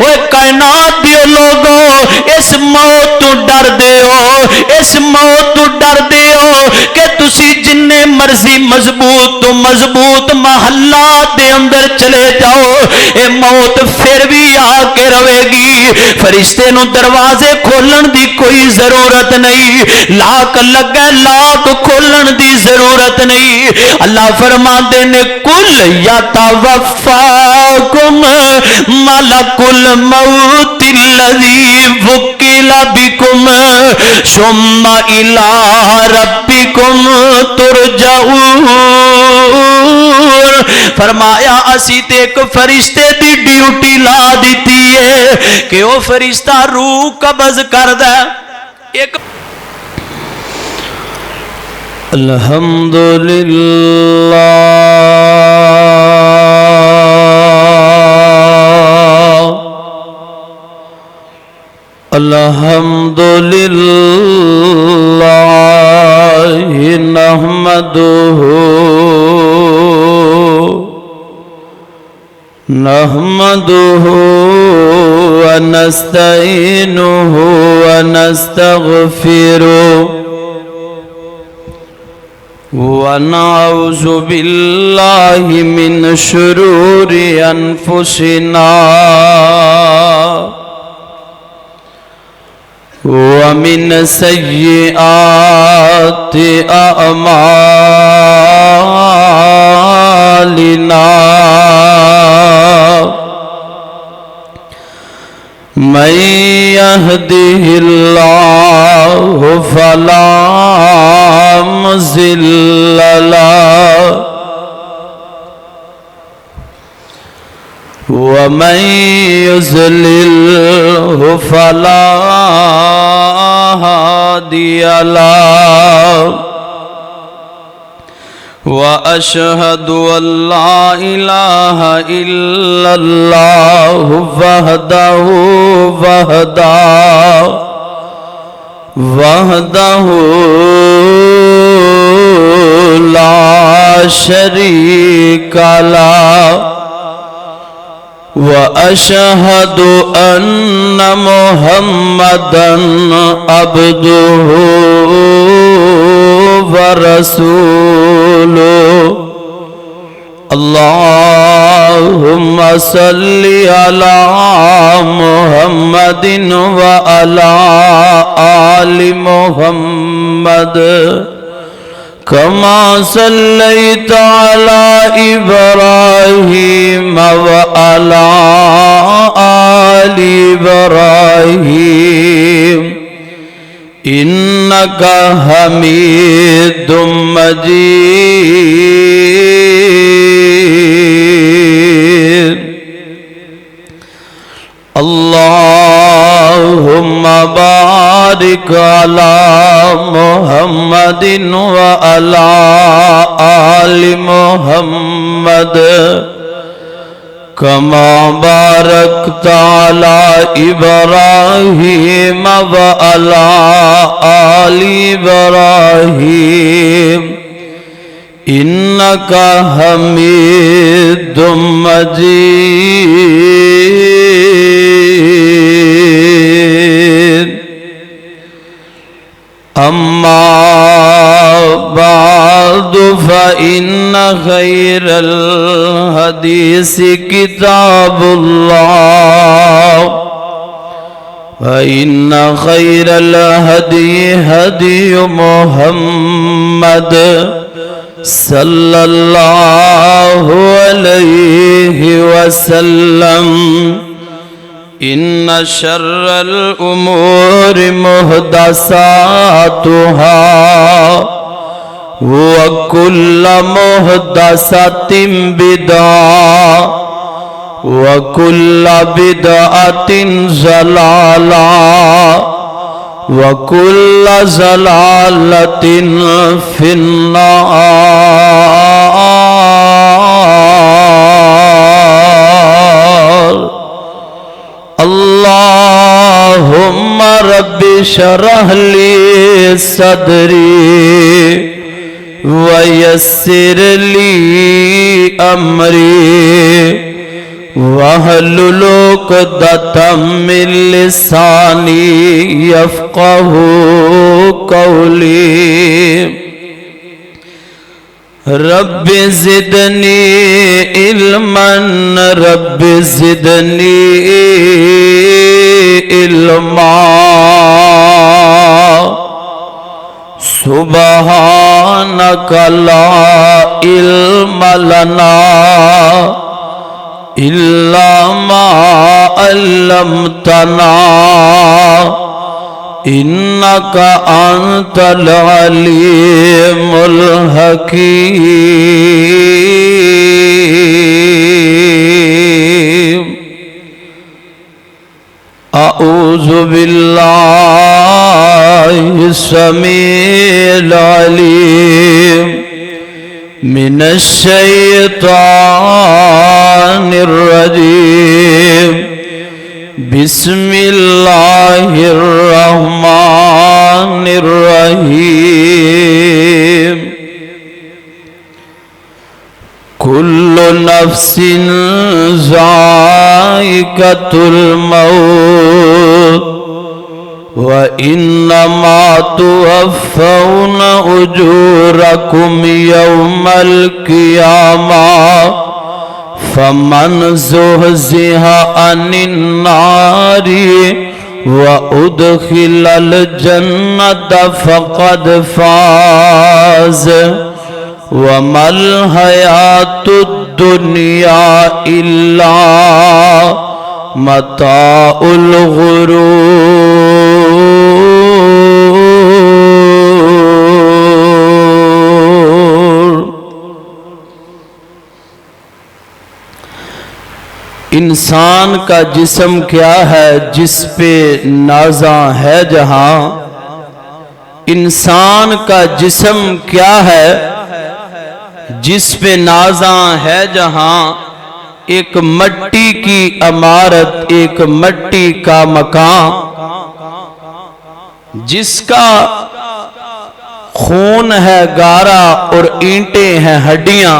وہ کائنات دیو لوگو اس موت تو ڈر دیو، اس موت تو ڈر دیو کہ تسی جننے مرضی مضبوط تو مضبوط محلات دے اندر چلے جاؤ، اے موت پھر بھی آ کے روے گی۔ فرشتے نو دروازے کھولن دی کوئی ضرورت نہیں، لاک لگے لاک کھولن دی ضرورت نہیں۔ اللہ فرماتے نے کل یتوفاکم ملک الموت الذی وکل بکم ثم الی ربکم ترجعون۔ فرمایا اسی تے ایک فرشتے دی ڈیوٹی لا دیتی ہے کہ وہ فرشتہ روح قبض کر دے۔ ایک الحمدللہ الحمدللہ نحمده ونستعينه ونستغفره ونعوذ بالله من شرور أنفسنا ومن سيئات أعمالنا من يهده الله فلا مضل له ومن يضلل فلا هادي له وأشهد أن لا إله إلا الله وحده لا شريك له وأشهد أن محمدًا عبده ورسوله اللهم صل على محمد وعلى آل محمد كما صليت على إبراهيم وعلى آل إبراهيم إنك حميد مجيد اللهم بارك على محمد وعلى آل محمد كما باركت على إبراهيم وعلى آل إبراهيم إنك حميد مجيد أما بعد فإن خير الحديث كتاب الله وإن خير الهدي هدي محمد صلى الله عليه وسلم إن شر الأمور محدثاتها وكل محدثة بدعة وكل بدعة ضلالة وكل ضلالة في النار اللهم رب اشرح لي صدري ويسر لي أمري واحلل عقدۃ من لسانی یفقہوا قولی رب زدنی علما رب زدنی علما سبحانک لا علم لنا الا ما علمتنا انک انت العلیم الحکیم اعوذ باللہ السمیع العلیم من الشیطان الرجیم بسم اللہ الرحمن الرحیم کل نفس ذائقۃ الموت وَإِنَّمَا تُوَفَّوْنَ أُجُورَكُمْ يَوْمَ الْقِيَامَةِ فَمَنْ زُحْزِحَ عَنِ النَّارِ وَأُدْخِلَ الْجَنَّةَ فَقَدْ فَازَ وَمَا الْحَيَاةُ الدُّنْيَا إِلَّا متاع الغرور۔ انسان کا جسم کیا ہے جس پہ نازاں ہے جہاں؟ انسان کا جسم کیا ہے جس پہ نازاں ہے جہاں؟ ایک مٹی کی عمارت، ایک مٹی کا مکان، جس کا خون ہے گارا اور اینٹیں ہیں ہڈیاں،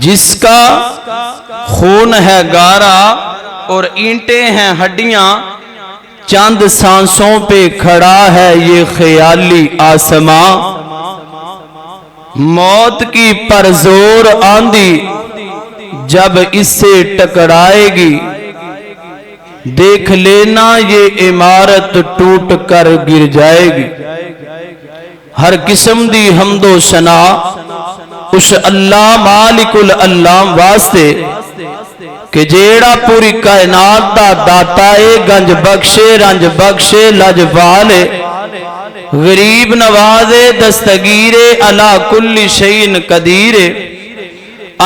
جس کا خون ہے گارا اور اینٹیں ہیں ہڈیاں، چند سانسوں پہ کھڑا ہے یہ خیالی آسمان، موت کی پرزور آندھی جب اس سے ٹکرائے گی، دیکھ لینا یہ عمارت ٹوٹ کر گر جائے گی۔ ہر قسم دی حمد و ثنا اس اللہ مالک العلام واسطے کہ جیڑا پوری کائنات دا داتا ہے، گنج بخشے رنج بخشے لجپالے، غریب نوازے دستگیرے علا کل شیء قدیرے،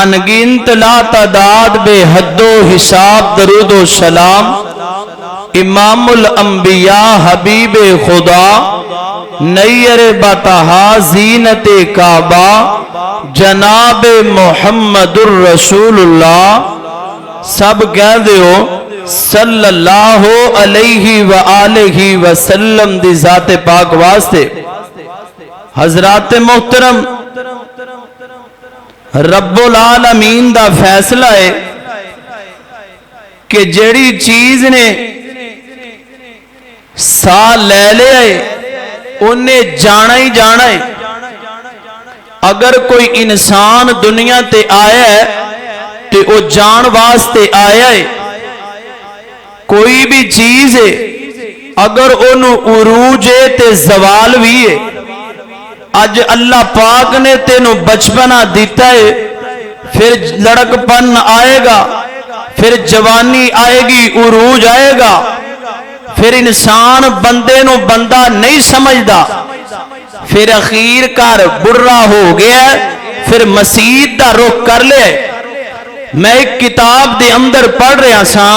انگنت لا تعداد بے حد و حساب درود و سلام امام الانبیاء حبیب خدا نیر بطہا زینت کعبہ جناب محمد الرسول اللہ، سب کہہ دیو صلی اللہ علیہ وآلہ وسلم دی ذات پاک واسطے۔ حضرات محترم، رب العالمین دا فیصلہ ہے کہ جڑی چیز نے سا لے لیا ہے انہیں جانا ہی جانا ہے۔ اگر کوئی انسان دنیا تے آیا ہے تے وہ جان واسطے آیا ہے۔ کوئی بھی چیز ہے اگر انہوں عروج ہے تے زوال بھی ہے۔ آج اللہ پاک نے تینوں بچپنا دیتا ہے، پھر لڑک پن آئے گا، پھر جوانی آئے گی، عروج آئے گا، پھر انسان بندے نو بندہ نہیں سمجھدا، پھر اخیر کار برا ہو گیا، پھر مسیح دا رخ کر لے۔ میں ایک کتاب دے اندر پڑھ رہا سا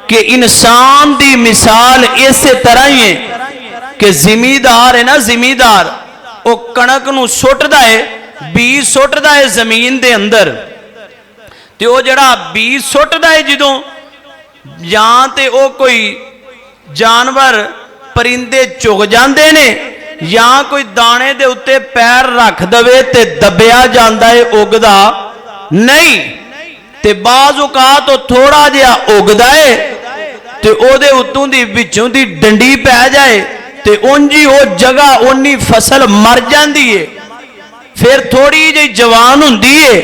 کہ انسان دی مثال ایسے طرح ہی ہے کہ زمیندار ہے نا، زمیندار وہ کنک نو سٹ دائے، بیج سٹ دائے زمین دے اندر، تے وہ جڑا بیج سٹ دائے جدوں یہاں تے وہ کوئی جانور پرندے چگ جاندے نے، یہاں کوئی دانے دے اتے پیر رکھ دوے تے دبیا جاندہ ہے اگدا نہیں، تے بعض اوقات او تھوڑا جہا اگدا ہے تے او دے اتوں دی وچوں دی ڈنڈی پی جائے تے اونجی او جگہ اونی فصل مر جاندی ہے، پھر تھوڑی جی جوان ہوندی ہے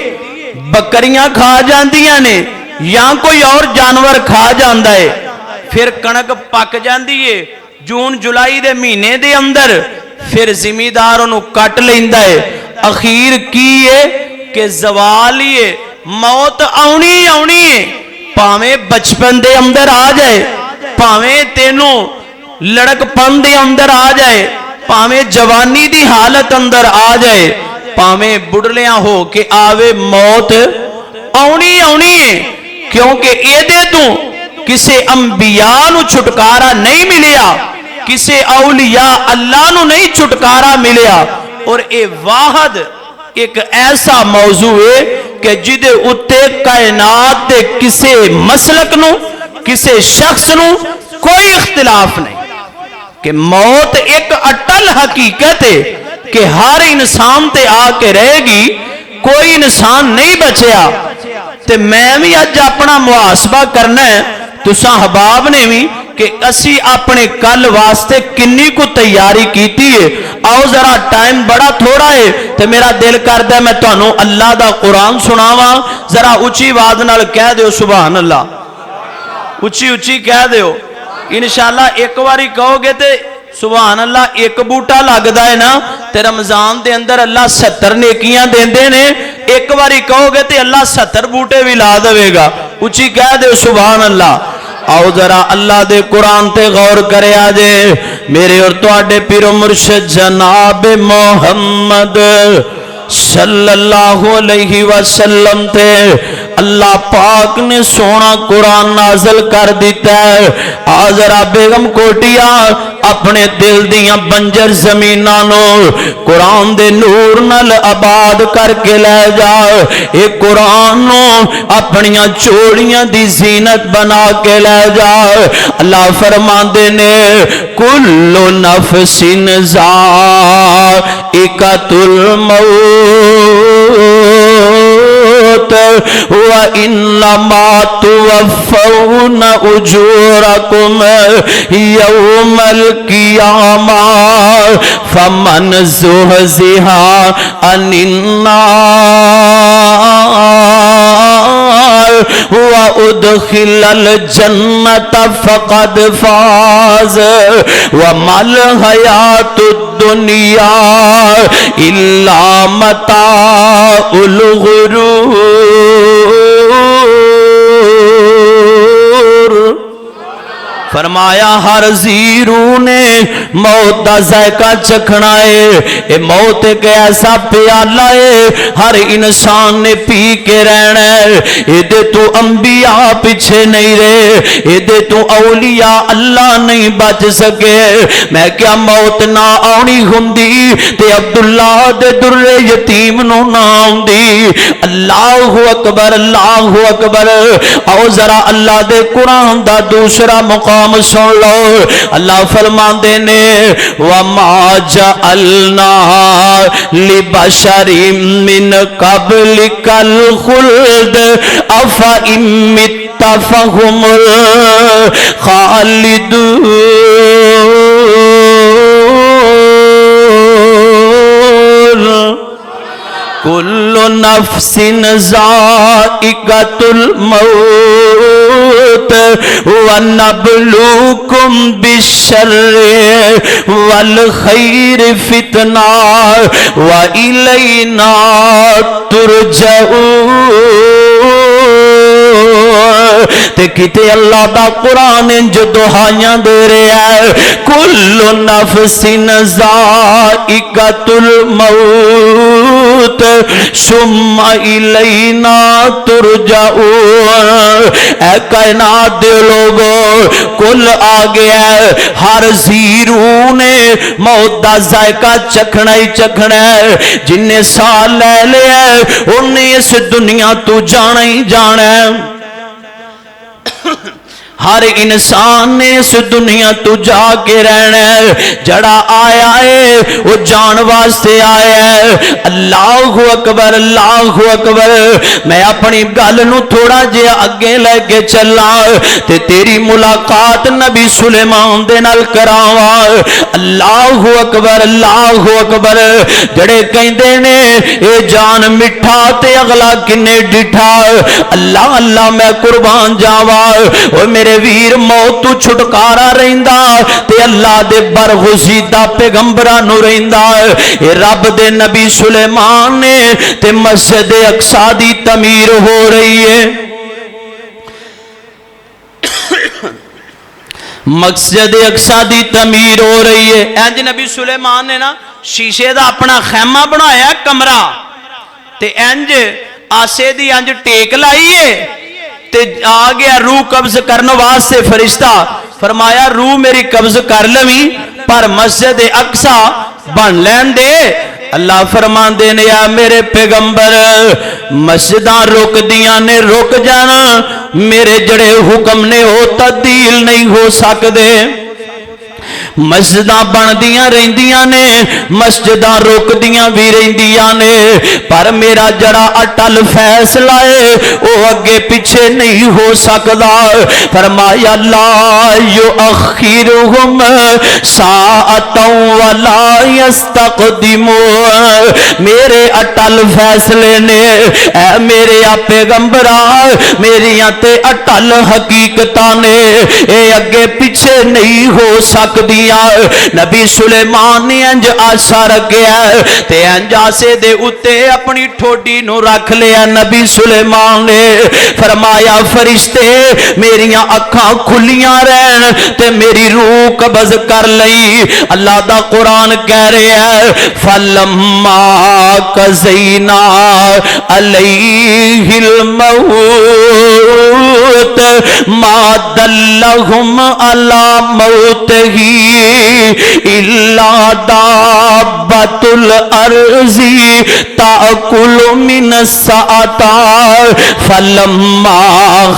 بکریاں کھا جاندیاں نے یا کوئی اور جانور کھا جاندا ہے، پھر کنک پک جاندی ہے جون جولائی دے مہینے دے اندر، پھر زمیندار انہوں کٹ لیندا ہے، اخیر کی ہے کہ زوال ہی ہے، موت آنی آنی ہے، پاویں بچپن دے اندر آ جائے، پاویں تینوں لڑک پن دے اندر آ جائے، پاویں جوانی دی حالت اندر آ جائے، پاویں بڑھلیاں ہو کہ آوے موت آنی آنی ہے، کیونکہ اے دے تو کسے انبیاء نو چھٹکارا نہیں ملیا، کسے اولیاء اللہ نو نہیں چھٹکارا ملیا، اور اے واحد ایک ایسا موضوع ہے کہ جدے اتے کائنات دے کسے مسلک نو کسے شخص نو کوئی اختلاف نہیں کہ موت ایک اٹل حقیقت ہے کہ ہر انسان تے آ کے رہے گی، کوئی انسان نہیں بچیا۔ تے میں بھی اج اپنا محاسبہ کرنا ہے تساں حباب نے بھی کہ اسی اپنے کل واسطے کنی کو تیاری کیتی ہے۔ آؤ ذرا ٹائم بڑا تھوڑا ہے تے میرا دل کردا ہے میں تانوں اللہ دا قرآن سناواں، ذرا اچھی آواز نال کہہ دیو سبحان اللہ، اچھی اچھی کہہ دیو انشاءاللہ۔ ایک باری کہو گے تے سبحان اللہ ایک بوٹا لگدا ہے نا تے رمضان دے اندر اللہ 70 نیکیاں دیندے نے، ایک باری کہو گے تے اللہ 70 بوٹے بھی لا دے گا، اچھی کہہ دیو سبحان اللہ۔ آؤ ذرا اللہ دے قرآن تے غور کرے آجے، میرے اور تواڈے پیر و مرشد جناب محمد صلی اللہ علیہ وسلم تے اللہ پاک نے سونا قرآن نازل کر دیتا ہے۔ آزرا بیگم کوٹیا اپنے دل دیاں بنجر زمینانو قرآن دے نور نل آباد کر کے لے جا، ایک قرآن نو اپنیاں چوڑیاں دی زینت بنا کے لے جا۔ اللہ فرماندے نے کل نفس ذائقۃ الموت وَإِنَّمَا تُوَفَّوْنَ أُجُورَكُمْ يَوْمَ الْقِيَامَةِ فَمَنْ زُحْزِحَ عَنِ النَّارِ وَأُدْخِلَ الْجَنَّةَ فَقَدْ فَازَ وَمَا الْحَيَاةُ الدُّنْيَا إِلَّا مَتَاعُ الْغُرُورِ۔ فرمایا ہر زیرو نے موت دا ذائقہ چکھنا ہے، اے موت ایک ایسا پیالہ ہے ہر انسان نے پی کے رہنا ہے، ایدے تو انبیاء پیچھے نہیں رہے، ایدے تو اولیاء اللہ نہیں بچ سکے۔ میں کیا موت نہ آنی ہوندی تے عبداللہ دے در یتیم نو نہ آندی۔ اللہ اکبر اللہ اکبر۔ آؤ ذرا اللہ دے قرآن دا دوسرا مقام سن لو، اللہ فرماندے نے وَمَا جَعَلْنَا لِبَشَرٍ مِّن قَبْلِكَ الْخُلْدَ أَفَإِن مِّتَّ فَهُمُ الْخَالِدُونَ۔ کل نفس ذائقۃ الموت ونبلوکم بالشر والخیر فتنہ وإلینا ترجعون۔ تے کتے اللہ دا قرآن جو دہائیاں دے رہا ہے کل نفس ذائقۃ الموت ثم الینا ترجعون۔ اے کائنات دے لوگوں کل آ گیا ہے، ہر زیرو نے موت دا ذائقہ چکھنا ہی چکھنا ہے، جن نے سال لے لیا ہے انہیں اس دنیا تو جانا ہی جانا ہے۔ ہر انسان نے اس دنیا تو جا کے رہنا ہے، جڑا آیا ہے وہ جان واسطے آیا ہے۔ اللہ اکبر اللہ اکبر۔ میں اپنی گل نو تھوڑا جہا اگے لے کے چلا تے تیری ملاقات نبی سلیمان دے نال کراواں۔ اللہ اکبر اللہ اکبر۔ جڑے کہندے نے اے جان مٹھا تے اگلا کنے ڈٹھا، اللہ اللہ میں قربان جاواں۔ او میرے ویر موت تو چھٹکارا رہندا تے اللہ دے برگزیدہ پیغمبراں نو رہندا۔ اے رب دے نبی سلیمان نے تے مسجد اقصی دی تعمیر ہو رہی ہے۔ مسجد اقصی دی تعمیر ہو رہی ہے۔ انج نبی سلیمان نے نا شیشے دا اپنا خیمہ بنایا کمرہ تے انج آسے دی انج ٹیک لائیے تے آ گیا روح قبض کرنے واسطے فرشتہ، فرمایا روح میری قبض کر لویں پر مسجد اقصی بن لین دے۔ اللہ فرمان دے نے یا میرے پیغمبر مسجداں رک دیاں نے رک جانا، میرے جڑے حکم نے وہ تبدیل نہیں ہو سکدے۔ مسجداں بن دیاں رہندیاں نے، مسجداں رک دیاں بھی رہندیاں نے، پر میرا جڑا اٹل فیصلہ ہے وہ اگے پیچھے نہیں ہو سکدا۔ فرمایا لا یؤخرہم ساعۃ ولا یستقدمون۔ میرے اٹل فیصلے نے اے میرے پیغمبراں میریاں تے اٹل حقیقتاں نے اے اگے پیچھے نہیں ہو سکدی۔ نبی سلیمان نے انج آسا رکھیا تے انج آسے دے اتے اپنی ٹھوڈی نو رکھ لیا۔ نبی سلیمان نے فرمایا فرشتے میریاں اکھاں کھلیاں رہن تے میری روح قبض کر لئی۔ اللہ دا قرآن کہہ رہے ہیں فَلَمَّا قَضَيْنَا عَلَيْهِ الْمَوْتَ مَا دَلَّهُمْ عَلَى مَوْتِهِ إِلَّا دَابَّةُ الْأَرْضِ تَأْكُلُ مِنَ السَّعَةِ فَلَمَّا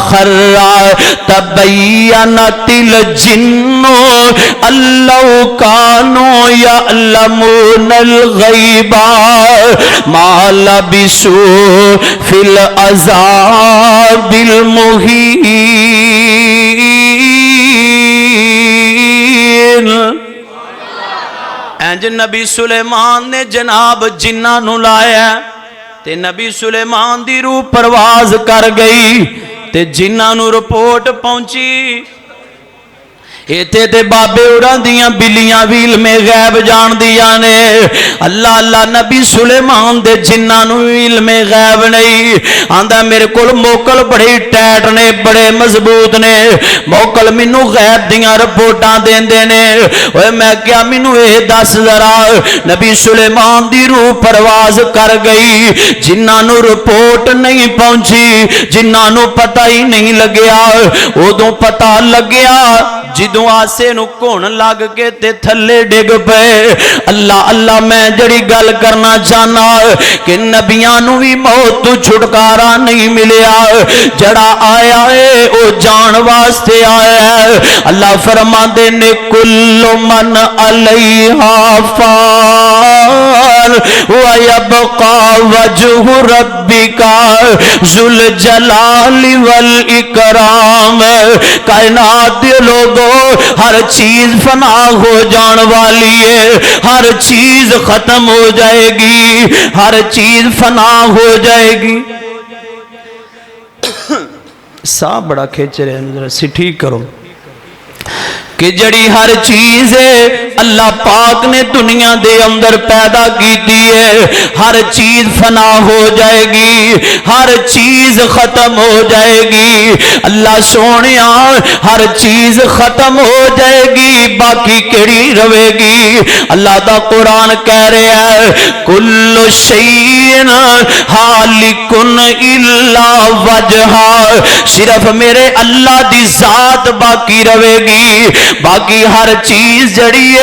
خَرَّ تَبَيَّنَتِ الْجِنُّ أَن لَّوْ كَانُوا يَعْلَمُونَ الْغَيْبَ مَا لَبِثُوا فِي الْعَذَابِ الْمُهِينِ۔ انج نبی سلیمان نے جناب جنہ نو لایا تے نبی سلیمان دی روح پرواز کر گئی تے جنہ نو رپورٹ پہنچی ایتھے تے بابے اڑاں دیاں بلیاں بھی علم غیب جان دیاں نے۔ اللہ اللہ نبی سلیمان دے جنہ نو علم غیب نہیں آندا میرے کول موکل بڑے ٹیٹ نے بڑے مضبوط نے، موکل مینو غیب دیاں رپورٹاں دیندے نے۔ اوے میں کیا مینو اے دس ذرا نبی سلیمان دی روح پرواز کر گئی، جنہ نو رپورٹ نہیں پہنچی، جنہ نو پتہ ہی نہیں لگیا، ادوں پتہ لگیا جدوں آسے نو کون لگ کے تے تھلے ڈگ پے۔ اللہ اللہ میں جڑی گل کرنا چاہنا کہ نبیاں نو بھی موت تو چھٹکارا نہیں ملیا، جڑا آیا ہے او جان واسطے آیا ہے۔ اللہ فرماندے نے کل من علیہا فان ویبقى وجہ ربک ذو الجلال والاکرام۔ کائنات دے لوگوں ہر چیز فنا ہو جان والی ہے، ہر چیز ختم ہو جائے گی، ہر چیز فنا ہو جائے گی۔ سا بڑا کھینچ رہے ہیں ذرا سی ٹھیک کرو کہ جڑی ہر چیز ہے اللہ پاک نے دنیا دے اندر پیدا کیتی ہے، ہر چیز فنا ہو جائے گی، ہر چیز ختم ہو جائے گی۔ اللہ سونیا ہر چیز ختم ہو جائے گی، باقی کیڑی رہے گی؟ اللہ دا قرآن کہہ رہا ہے کل شیء ہالک الا وجہہ، صرف میرے اللہ دی ذات باقی رہے گی، باقی ہر چیز جڑی ہے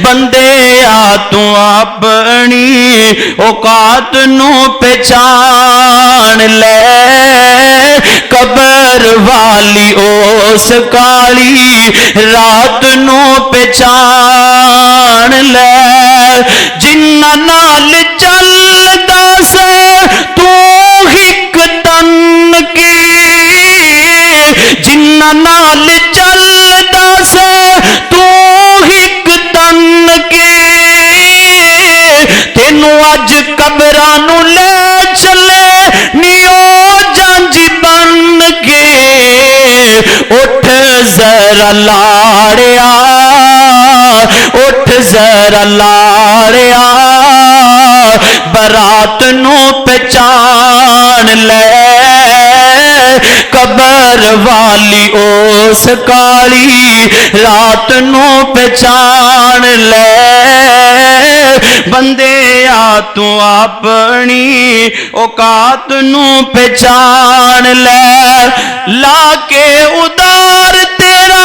بندے تو اپنی اوقات نو پہچان لے قبر والی اس کالی رات نو پہچان لے جنہ نال چلدا سے تو ہک تن کی جنہ نال چلدا سے تو ہک تن کی تینوں اج قبراں نو لے چلے نیو جنج بن کے اٹھ ذرا لاڑیا اٹھ ذرا لاڑیا برات نو پہچان لے قبر والی اس کالی رات نو پہچان لے بندے تو اپنی اوقات نو پہچان لے لا کے ادار تیرا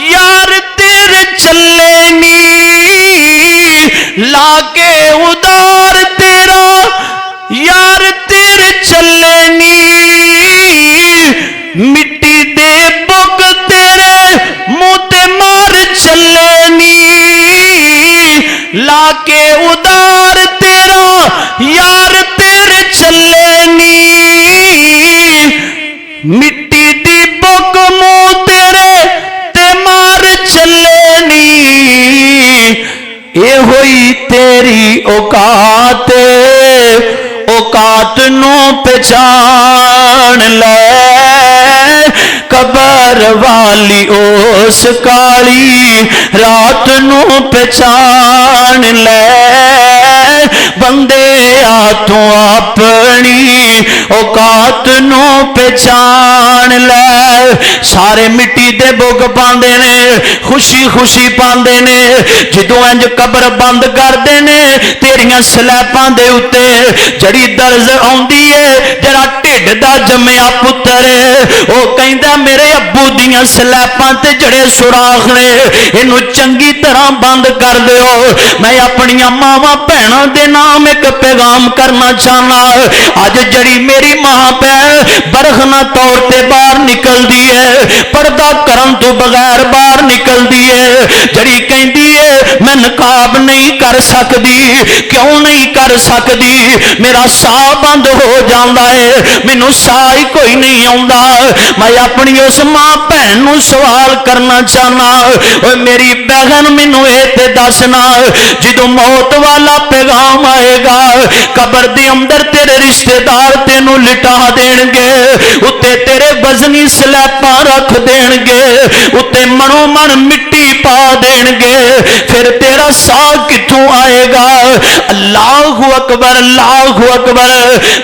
یار تیرے چلے نی لا کے ادار تیرا یار تیرے چلے نی مٹی دے بگ تیرے منہ تے مار چلے نی لا کے ادار تیرا یار تیرے چلے نی مٹی دی بگ منہ تیرے تے مار چلے نی اے ہوئی تیری اوقات اوقات نو پہچان لے قبر والی اس کالی رات نو پہچان لے بندے تو اپنی اوقات نو پہچان لے سارے مٹی دے بگ پاندے نے خوشی خوشی پاندے نے جدوں انج قبر بند کردے نے تیریاں سلیپاں دے اوتے جڑی درز آندی ہے جڑا ٹھڈ دا جمیا پتر او کہندا میرے ابو دیاں سلیپاں تے جڑے سوراخ نے اینو چنگی طرح بند کر دیو میں اپنی ماواں بہناں دے نام ایک پیغام کرنا چاہنا اج جڑی میری ماں پہ برہنہ طور تے باہر نکل دی ہے پردہ کرن تو بغیر باہر نکل دی ہے جڑی کہندی ہے میں نقاب نہیں کر سکتی کیوں نہیں کر سکتی میرا سا بند ہو جاندہ ہے مینوں سا ہی کوئی نہیں آندا میں اپنی اس ماں بہن نو سوال کرنا چاہنا اوے میری بہن مینوں اے تے دسنا جدوں موت والا پیغام آئے گا قبر دے اندر تیرے رشتہ دار تینوں لٹا دین گے اتے تیرے وزنی سلیپاں رکھ دین گے اتے منو من مٹی پا دین گے پھر تیرا سا کتوں آئے گا اللہ اکبر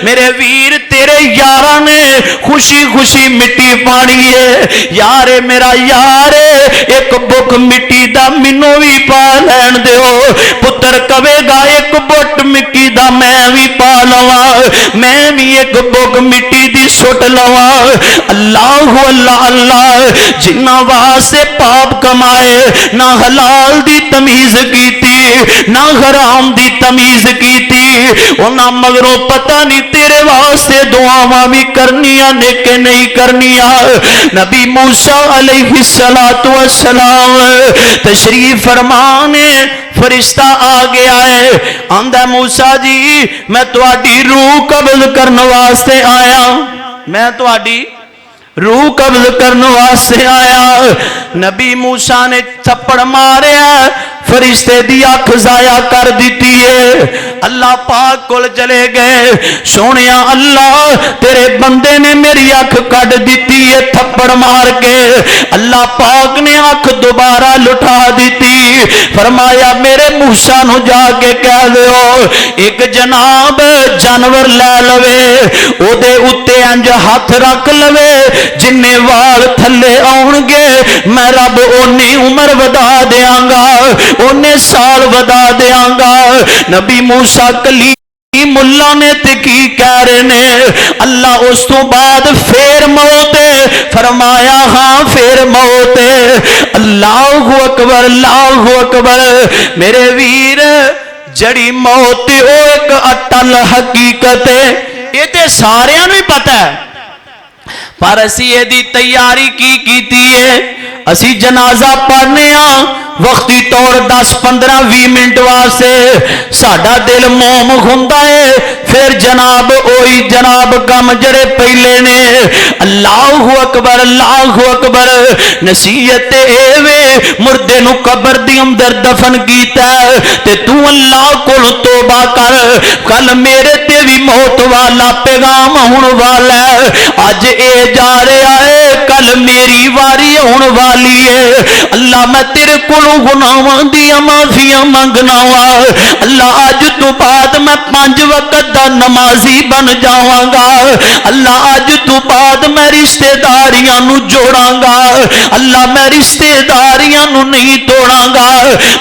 میرے ویر تیرے یاراں نے خوشی خوشی مٹی پانی ہے یار میرا یار ایک بک مٹی دا مینوں بھی پا لین دیو پتر کہے گا ایک بٹ مٹی دا میں بھی پا لواں میں بھی ایک بک مٹی دی سٹ لواں اللہ اللہ اللہ جنہ واسطے پاپ کمائے نہ حلال دی تمیز کیتی نہ حرام دی تمیز کیتی انہاں مگروں پتہ نہیں تیرے واسطے دعاواں بھی کرنیاں نے کہ نہیں کرنیاں نبی موسیٰ علیہ السلام تشریف فرمانے فرشتہ آ گیا ہے آندہ موسیٰ جی میں تواڈی روح قبض کرنے واسطے آیا میں تواڈی روح قبض کرنے واسطے آیا نبی موسیٰ نے تھپڑ ماریا فرشتے دی آنکھ ضائع کر دیتی ہے اللہ پاک کول چلے گئے سونیا اللہ تیرے بندے نے میری آنکھ کٹ دیتی ہے تھپڑ مار کے اللہ پاک نے آنکھ دوبارہ لٹا دیتی فرمایا میرے موسیٰ نو جا کے کہہ دیو ایک جناب جانور لے لوے او دے اتے انج ہاتھ رکھ لوے جننے وال تھلے آن گے میں رب اونی عمر ودا دیاں گا اونے سال ودا دیاں گا نبی موسیٰ کلی ملا نے تے کی کہہ رہے نے اللہ اس تو بعد پھر موت فرمایا ہاں پھر موت اللہ اکبر اللہ اکبر میرے ویر جڑی موت او ایک اٹل حقیقت ہے یہ تے سارے نوں پتہ ہے پر اسی یہ دی تیاری کی کیتی ہے اسی جنازہ پڑھنے ہاں وقتی طور 10-15-20 منٹ واسطے ساڈا دل موم ہوندا ہے پھر جناب اوہی جناب غم جڑے پہلے نے اللہ اکبر نصیحت اے وے مردے نو قبر دی اندر دفن کیتا تے تو اللہ کول توبہ کر کل میرے تے بھی موت والا پیغام ہون والا اج اے جا رہا ہے کل میری واری ہون والی ہے اللہ میں تیرے کولوں گناہاں دی معافیاں منگنا وا اللہ اج تو بعد میں 5 وقت دا نمازی بن جاواں گا اللہ اج تو بعد میں رشتہ داریاں نو جوڑاں گا اللہ میں رشتہ داریاں نو نہیں توڑاں گا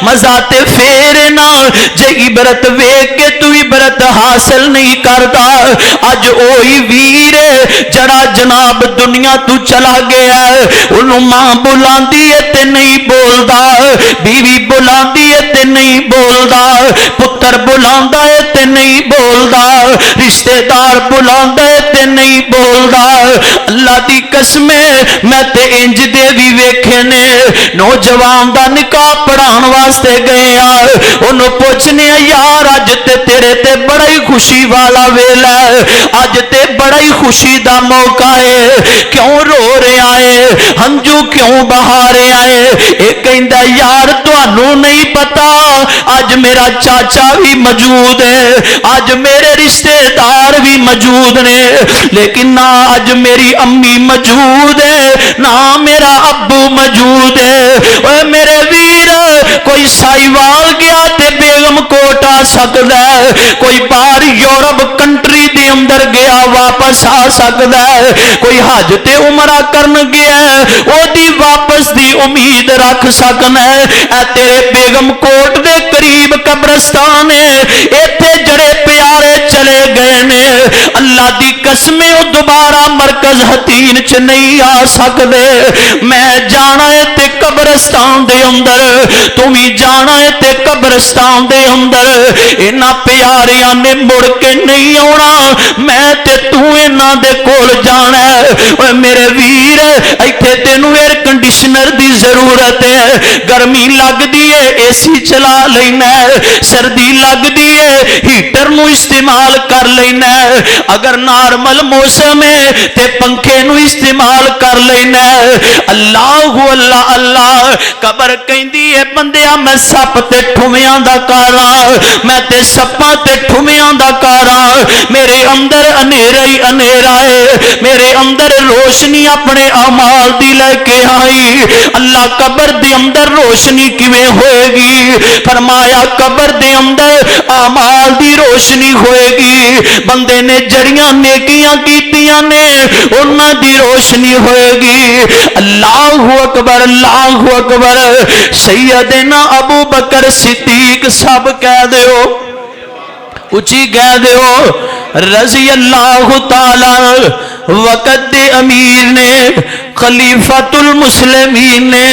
مزہ تے پھر نہ جے عبرت ویکھ کے تو عبرت حاصل نہیں کردا اج اوہی ویر جڑا جناب دنیا تو چلا گیا انہوں ماں بلاندی ہے تے نہیں بولدا بیوی بلاندی ہے تے نہیں بولدا پتر بلاندا ہے تے نہیں بولدا رشتہ دار بلاندا ہے تے نہیں بولدا اللہ دی قسم میں تے انج دے بھی ویکھے نے نوجوان دا نکاح پڑھان واسطے گئے انہوں پوچھنے یار اج تے تیرے تے بڑا ہی خوشی والا ویلا اج تے بڑا ہی خوشی دا موقع ہے کیوں رو رہے آئے ہنجو کیوں بہا رہے آئے ایک کہندا یار تانوں نہیں پتا اج میرا چاچا بھی موجود ہے اج میرے رشتہ دار بھی موجود نے لیکن نہ اج میری امی موجود ہے نہ میرا ابو موجود ہے اوے میرے ویر کوئی سائیوال گیا تے بیگم کوٹ آ سکدا ہے کوئی باہر یورپ کنٹری دے اندر گیا واپس آ سکدا ہے کوئی حج تے عمرہ کرن گیا او دی واپس دی امید رکھ سکنا ہے اے تیرے بیگم کوٹ دے قریب قبرستان ہے ایتھے جڑے پیارے چلے گئے نے اللہ دی قسم او دوبارہ مرکز حتین چ نہیں آ سکدے میں جانا ہے تے قبرستان دے اندر تم ہی جانا ہے تے قبرستان دے اندر انہاں پیاریاں نے مڑ کے نہیں آنا میں تے تو انہاں دے کول جانا ہے اوے میرے ویر ایتھے تینوں ایئر کنڈیشنر دی ضرورت ہے گرمی لگ دی ہے اے سی چلا لینا ہے سردی لگ دی ہے ہیٹر نو استعمال کر لینا ہے اگر نارمل موسم ہے تے پنکھے نو استعمال کر لینا ہے اللہ اللہ اللہ قبر کہندی ہے بندیا میں سپ تے ٹھویاں دا کارا میں تے سپاں تے ٹھویاں دا کارا میرے اندر انیرا ہی انیرا ہے میرے اندر روشنی اپنے اعمال دی لے کے آئی اللہ قبر دے اندر روشنی کیویں ہوئے گی فرمایا قبر دے اندر اعمال دی روشنی ہوئے گی بندے نے جڑیاں نیکیاں کیتیاں نے انہاں دی روشنی ہوئے گی اللہ اکبر سیدنا ابو بکر صدیق سب کہہ دیو اچھی کہہ دیو رضی اللہ تعالی وقت دے امیر نے خلیفۃ المسلمین نے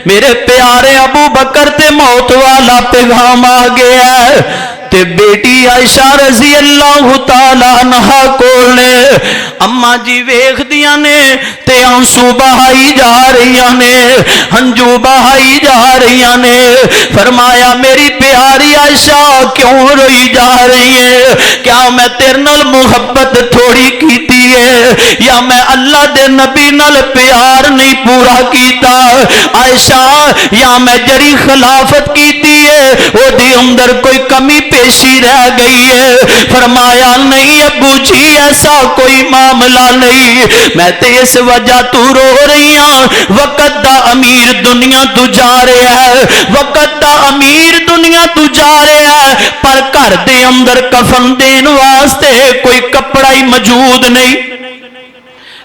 میرے پیارے ابو بکر تے موت والا پیغام آ گیا تے بیٹی عائشہ رضی اللہ تعالی عنہا کول نے اما جی ویکھ دیاں نے تے آنسو بہائی جا رہیاں نے ہنجو بہائی جا رہیاں نے فرمایا میری پیاری عائشہ کیوں روئی جا رہی ہے کیا میں تیرے نال محبت تھوڑی کیتی ہے یا میں اللہ دے نبی نال پیار نہیں پورا کیتا عائشہ یا میں جڑی خلافت کیتی ہے او دی اندر کوئی کمی پیشی رہ گئی ہے فرمایا نہیں ابو جی ایسا کوئی معاملہ نہیں میں تے اس وجہ تو رو رہی ہاں وقت دا امیر دنیا تو جا رہا ہے وقت دا امیر دنیا تو جا رہا ہے پر گھر دے اندر کفن دین واسطے کوئی کپڑا ہی موجود نہیں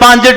5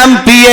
MPA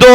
2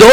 2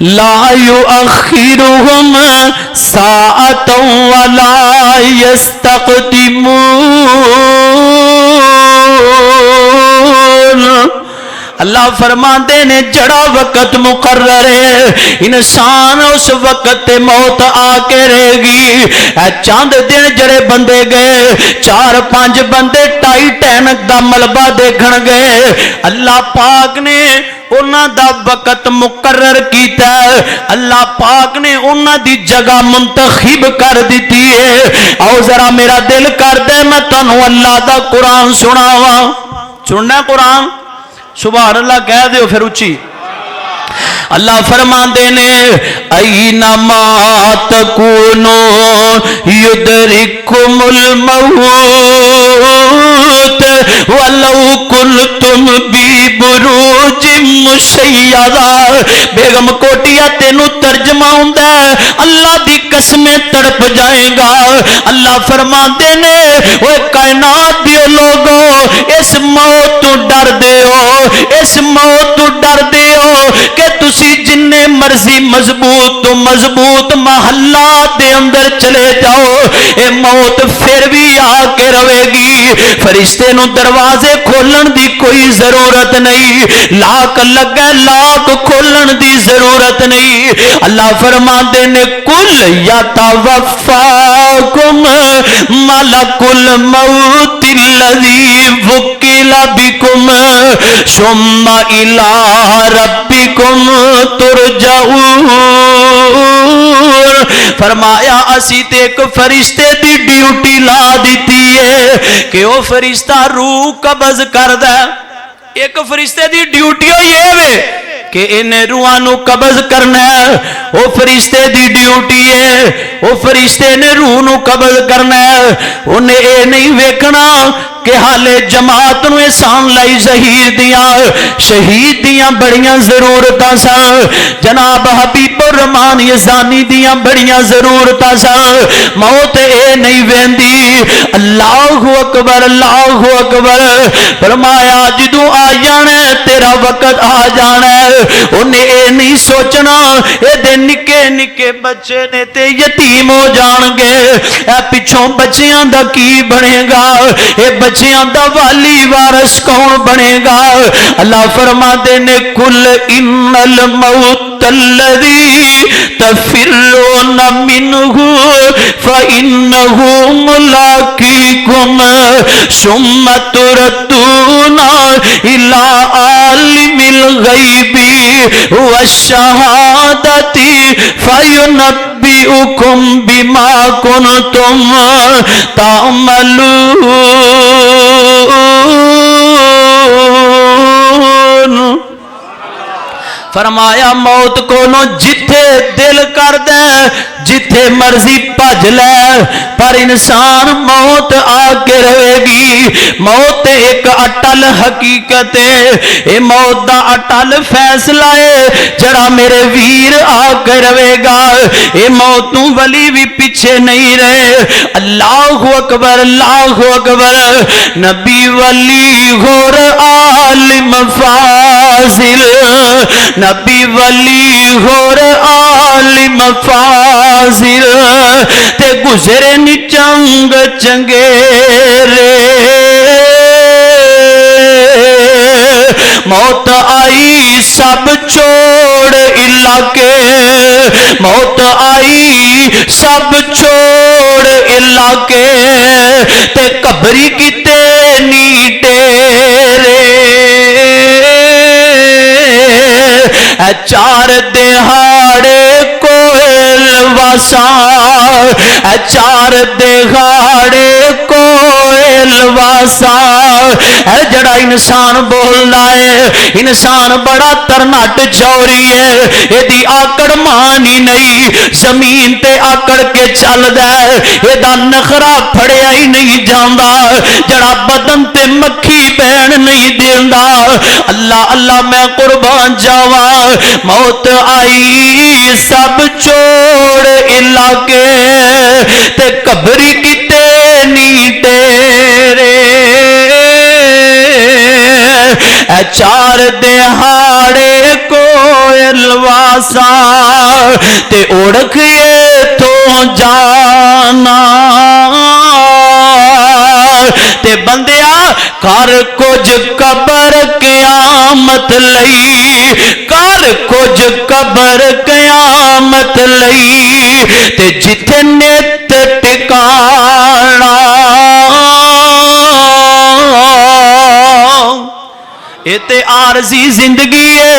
لا یؤخرہم ساعۃ ولا یستقدمون۔ اللہ فرماندے نے جڑا وقت مقرر ہے انسان اس وقت تے موت آ کے رہے گی۔ چاند دن جڑے بندے گئے 4-5 بندے ٹائٹینک دا ملبہ دیکھن گئے، اللہ پاک نے انہاں دا وقت مقرر کیتا ہے، اللہ پاک نے انہاں دی جگہ منتخب کر دیتی ہے۔ آؤ ذرا میرا دل کر دے میں تنوں اللہ دا قرآن سناواں، سننا قرآن؟ سبحان اللہ کہہ دیو پھر اچھی۔ اللہ فرماندے نے اینما تکونو یدرککم الموت ولو کنتم بی بروج مشیدہ۔ بیگم کوٹیا تینو ترجمہ ہوندہ ہے اللہ دی قسمیں تڑپ جائے گا۔ اللہ فرماندے نے وہ کائنات دیو لوگو اس موت تو ڈر دیو، اس موت تو ڈر دیو کہ تسی جننے مرضی مضبوط تو مضبوط محلات دے اندر چلے جاؤ، اے موت پھر بھی آ کے روے گی۔ فرشتے نو دروازے کھولن دی کوئی ضرورت نہیں، لاک لگے لاک کھولن دی ضرورت نہیں۔ اللہ فرماتے نے کل یتوفاکم ملک الموت الذی وکل بکم ثم الی ربکم ترجعون۔ فرمایا اسی تے ایک فرشتے دی ڈیوٹی لا دیتی ہے کہ وہ فرشتہ روح قبض کر دے۔ ایک فرشتے دی ڈیوٹی ہوئی ہے کہ انہیں روحانو قبض کرنا ہے، وہ فرشتے دی ڈیوٹی ہے، وہ فرشتے نے روح نو قبض کرنا ہے۔ انہیں اے نہیں ویکھنا کہ حالے جماعت نو احسان لائی ظہیر دیاں شہید دیاں بڑیاں ضرورتاں سن، جناب حبیب الرحمان یزانی دیاں بڑیاں ضرورتاں سن۔ موت اے نہیں ویندی اللہ اکبر اللہ اکبر۔ فرمایا جدوں آ جانا ہے تیرا وقت آ جانا ہے، انہیں اے نہیں سوچنا اے دے نکے نکے بچے نے تے یتیم ہو جان گے، اے پچھوں بچیاں دا کی بنے گا، اے بچیاں دا والی وارث کون بنے گا؟ اللہ فرماتے نے کل ان الموت الذی تفرون منہ فإنہ ملاقیکم ثم تردون الی عالم الغیب والشہادۃ فینبئکم بما کنتم تعملون۔ فرمایا موت کو نو جتھے دل کر دے جتھے مرضی بھج لے، پر انسان موت آ کے رہے گی۔ موت ایک اٹل حقیقت ہے، اے موت دا اٹل فیصلہ ہے جڑا میرے ویر آ کے رہے گا۔ اے موت نو ولی بھی پیچھے نہیں رہے۔ اللہ اکبر اللہ اکبر۔ نبی ولی غور عالم فاضل، نبی ولی غور عالم فاضل تے گزرے نی چنگ چنگیرے۔ موت آئی سب چھوڑ علاقے، موت آئی سب چھوڑ علاقے تے قبری کتے نی ڈیرے۔ چار دہاڑے کوئل واساں، چار دہاڑے کوئل واساں۔ اے جڑا انسان بول لائے انسان بڑا ترنٹ چوری ہے، یہ دی آکڑ مانی نہیں، زمین تے آکڑ کے چل دے، یہ دا نخرا پھڑیا ہی نہیں جاندہ، جڑا بدن تے مکھی بین نہیں دیندہ۔ اللہ اللہ میں قربان جاواں۔ موت آئی سب چھوڑ علاقے تے قبری کتے نی تیرے۔ اے چار دہاڑے کو الواسا تے اڑکھیے تو جانا تے بندیا کر کچھ قبر قیامت لئی کر کچھ قبر قیامت لئی تے جتھے نت ٹکانا یہ تے عارضی زندگی ہے